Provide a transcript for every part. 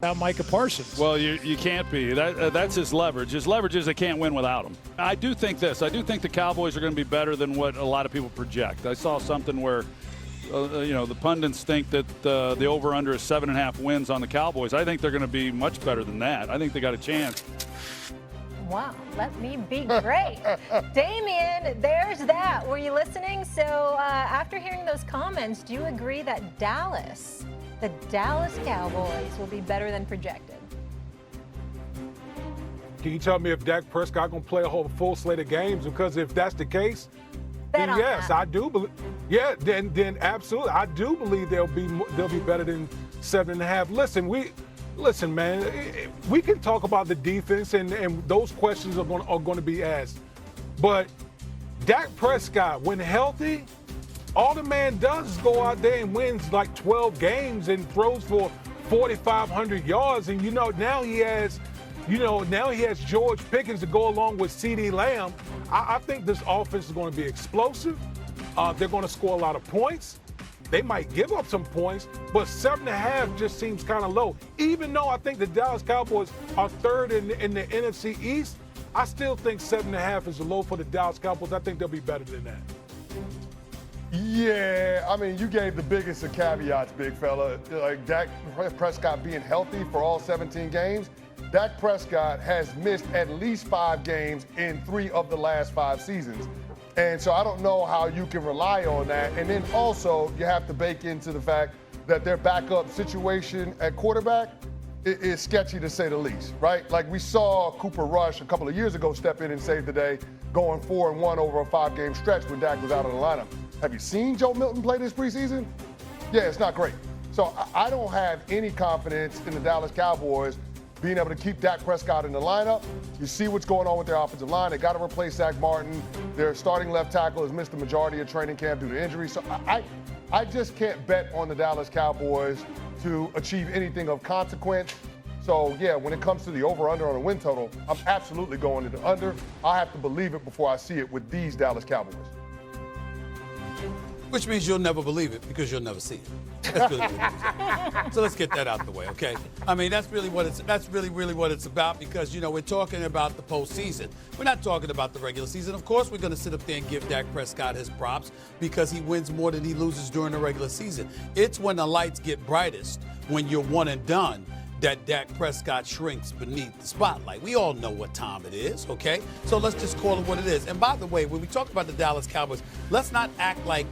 Micah Parsons. Well, you can't be. That's his leverage. His leverage is they can't win without him. I do think this. I do think the Cowboys are going to be better than what a lot of people project. I saw something where, the pundits think that the over-under is 7.5 wins on the Cowboys. I think they're going to be much better than that. I think they got a chance. Wow, let me be great. Damien, there's that. Were you listening? So after hearing those comments, do you agree that the Dallas Cowboys will be better than projected? Can you tell me if Dak Prescott going to play a full slate of games? Because if that's the case, Bet then yes, that. I do believe. Yeah, then absolutely, I do believe they'll be better than 7.5. Listen, man, we can talk about the defense, and those questions are going to be asked. But Dak Prescott, when healthy, all the man does is go out there and wins like 12 games and throws for 4,500 yards. And, now he has George Pickens to go along with CeeDee Lamb. I think this offense is going to be explosive. They're going to score a lot of points. They might give up some points, but 7.5 just seems kind of low. Even though I think the Dallas Cowboys are third in the NFC East, I still think 7.5 is low for the Dallas Cowboys. I think they'll be better than that. Yeah, I mean, you gave the biggest of caveats, big fella. Like Dak Prescott being healthy for all 17 games. Dak Prescott has missed at least 5 games in 3 of the last 5 seasons. And so I don't know how you can rely on that. And then also you have to bake into the fact that their backup situation at quarterback is sketchy to say the least, right? Like we saw Cooper Rush a couple of years ago step in and save the day, going 4-1 over a 5-game stretch when Dak was out of the lineup. Have you seen Joe Milton play this preseason? Yeah, it's not great. So I don't have any confidence in the Dallas Cowboys being able to keep Dak Prescott in the lineup. You see what's going on with their offensive line. They got to replace Zach Martin. Their starting left tackle has missed the majority of training camp due to injury. So I just can't bet on the Dallas Cowboys to achieve anything of consequence. So, yeah, when it comes to the over-under on a win total, I'm absolutely going to the under. I have to believe it before I see it with these Dallas Cowboys. Which means you'll never believe it because you'll never see it. That's really what it is. So let's get that out the way, okay? I mean, that's really what it's about because, we're talking about the postseason. We're not talking about the regular season. Of course, we're going to sit up there and give Dak Prescott his props because he wins more than he loses during the regular season. It's when the lights get brightest, when you're one and done, that Dak Prescott shrinks beneath the spotlight. We all know what time it is, okay? So let's just call it what it is. And by the way, when we talk about the Dallas Cowboys, let's not act like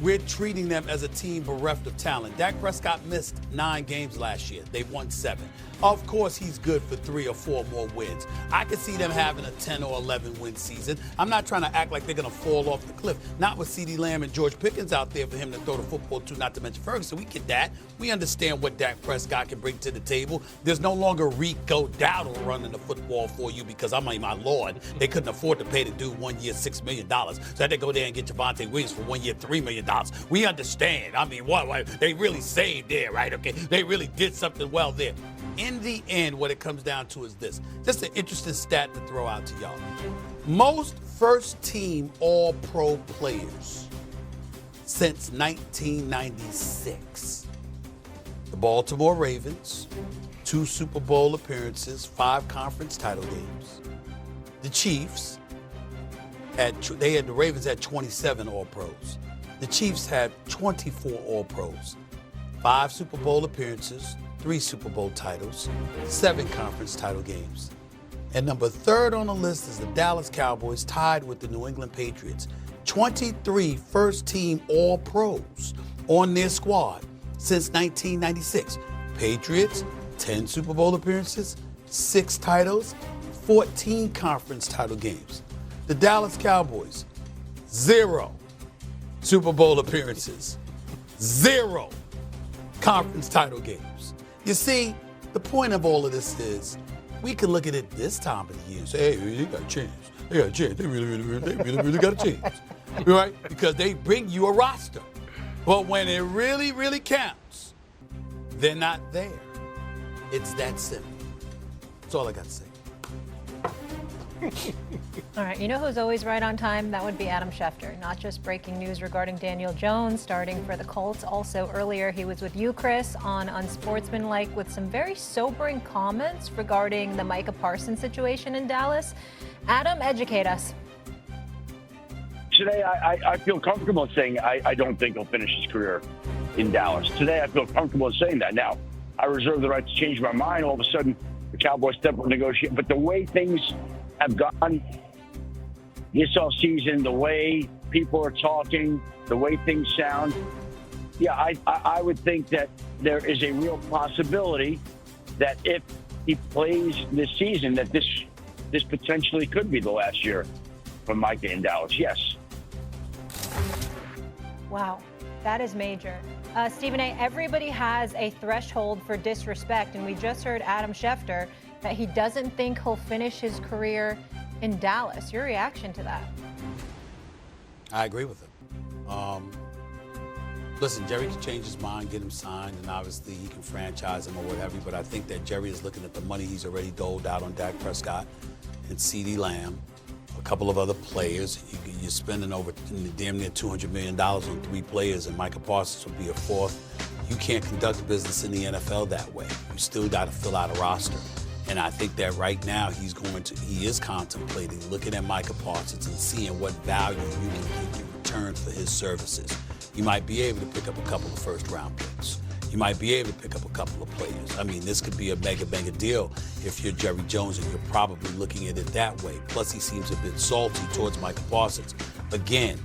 we're treating them as a team bereft of talent. Dak Prescott missed 9 games last year. They've won 7. Of course, he's good for 3 or 4 more wins. I could see them having a 10 or 11 win season. I'm not trying to act like they're going to fall off the cliff. Not with CeeDee Lamb and George Pickens out there for him to throw the football to, not to mention Ferguson. We get that. We understand what Dak Prescott can bring to the table. There's no longer Rico Dowdle running the football for you because, I mean, my Lord, they couldn't afford to pay the dude 1 year $6 million. So they had to go there and get Javonte Williams for 1 year $3 million. We understand. I mean, what they really saved there, right? Okay, they really did something well there. In the end, what it comes down to is this. Just an interesting stat to throw out to y'all. Most first-team All-Pro players since 1996. The Baltimore Ravens, 2 Super Bowl appearances, 5 conference title games. The Chiefs, the Ravens had 27 All-Pros. The Chiefs had 24 All-Pros, 5 Super Bowl appearances, 3 Super Bowl titles, 7 conference title games. And number 3rd on the list is the Dallas Cowboys, tied with the New England Patriots. 23 first-team All-Pros on their squad since 1996. Patriots, 10 Super Bowl appearances, 6 titles, 14 conference title games. The Dallas Cowboys, 0 Super Bowl appearances, 0 conference title games. You see, the point of all of this is we can look at it this time of the year and say, hey, they got a chance. They got a chance. They really got a chance. Right? Because they bring you a roster. But when it really, really counts, they're not there. It's that simple. That's all I got to say. All right, you know who's always right on time? That would be Adam Schefter. Not just breaking news regarding Daniel Jones starting for the Colts. Also earlier, he was with you, Chris, on Unsportsmanlike with some very sobering comments regarding the Micah Parsons situation in Dallas. Adam, educate us. Today, I feel comfortable saying I don't think he'll finish his career in Dallas. Today, I feel comfortable saying that. Now, I reserve the right to change my mind. All of a sudden, the Cowboys step up and negotiate. But the way things have gone this offseason, the way people are talking, the way things sound, yeah, I would think that there is a real possibility that if he plays this season, that this potentially could be the last year for Micah in Dallas. Yes. Wow, that is major. Stephen A., everybody has a threshold for disrespect, and we just heard Adam Schefter that he doesn't think he'll finish his career in Dallas. Your reaction to that? I agree with him. Listen, Jerry can change his mind, get him signed, and obviously he can franchise him or whatever, but I think that Jerry is looking at the money he's already doled out on Dak Prescott and CeeDee Lamb, a couple of other players. You're spending over damn near $200 million on 3 players, and Micah Parsons will be a 4th. You can't conduct business in the NFL that way. You still got to fill out a roster. And I think that right now he is contemplating looking at Micah Parsons and seeing what value you can get in return for his services. You might be able to pick up a couple of first-round picks. You might be able to pick up a couple of players. I mean, this could be a mega deal if you're Jerry Jones, and you're probably looking at it that way. Plus, he seems a bit salty towards Micah Parsons. Again,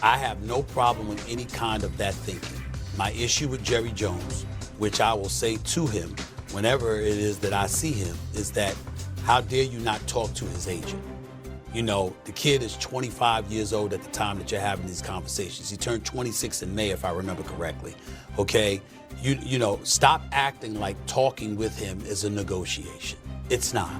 I have no problem with any kind of that thinking. My issue with Jerry Jones, which I will say to him whenever it is that I see him, is that how dare you not talk to his agent? You know, the kid is 25 years old at the time that you're having these conversations. He turned 26 in May, if I remember correctly. Okay? You know, stop acting like talking with him is a negotiation. It's not.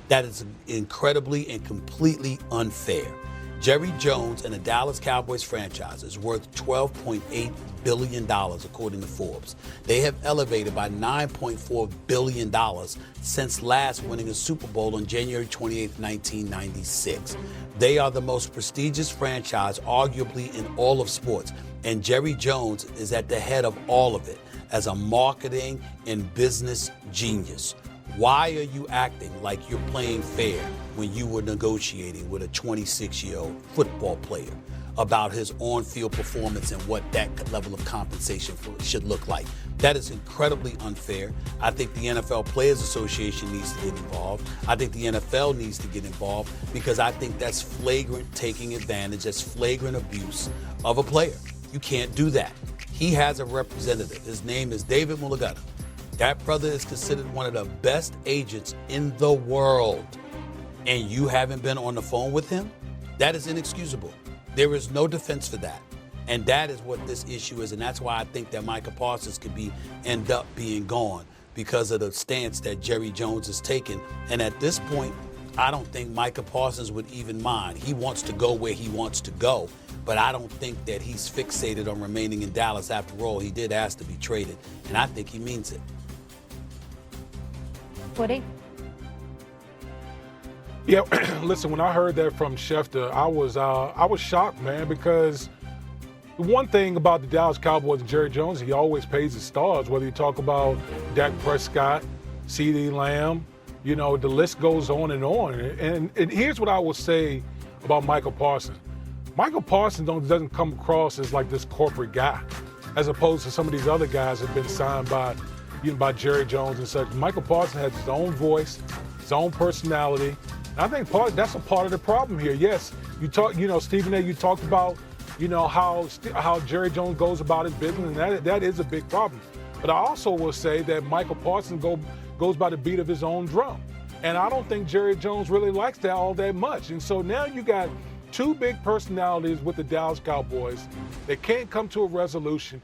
That is incredibly and completely unfair. Jerry Jones and the Dallas Cowboys franchise is worth $12.8 billion, according to Forbes. They have elevated by $9.4 billion since last winning a Super Bowl on January 28, 1996. They are the most prestigious franchise, arguably, in all of sports. And Jerry Jones is at the head of all of it as a marketing and business genius. Why are you acting like you're playing fair when you were negotiating with a 26-year-old football player about his on-field performance and what that level of compensation should look like? That is incredibly unfair. I think the NFL Players Association needs to get involved. I think the NFL needs to get involved because I think that's flagrant taking advantage, that's flagrant abuse of a player. You can't do that. He has a representative. His name is David Mulugeta. That brother is considered one of the best agents in the world. And you haven't been on the phone with him? That is inexcusable. There is no defense for that. And that is what this issue is. And that's why I think that Micah Parsons could end up being gone because of the stance that Jerry Jones has taken. And at this point, I don't think Micah Parsons would even mind. He wants to go where he wants to go. But I don't think that he's fixated on remaining in Dallas. After all, he did ask to be traded. And I think he means it. Woody? Yeah, listen, when I heard that from Schefter, I was shocked, man, because the one thing about the Dallas Cowboys and Jerry Jones, he always pays his stars, whether you talk about Dak Prescott, CeeDee Lamb, you know, the list goes on and on. And here's what I will say about Micah Parsons. Michael Parsons doesn't come across as like this corporate guy, as opposed to some of these other guys that have been signed by Jerry Jones and such. Michael Parsons has his own voice, his own personality. And I think that's a part of the problem here. Yes, Stephen A., you talked about, how Jerry Jones goes about his business, and that is a big problem. But I also will say that Michael Parsons goes by the beat of his own drum. And I don't think Jerry Jones really likes that all that much. And so now you got 2 big personalities with the Dallas Cowboys that can't come to a resolution.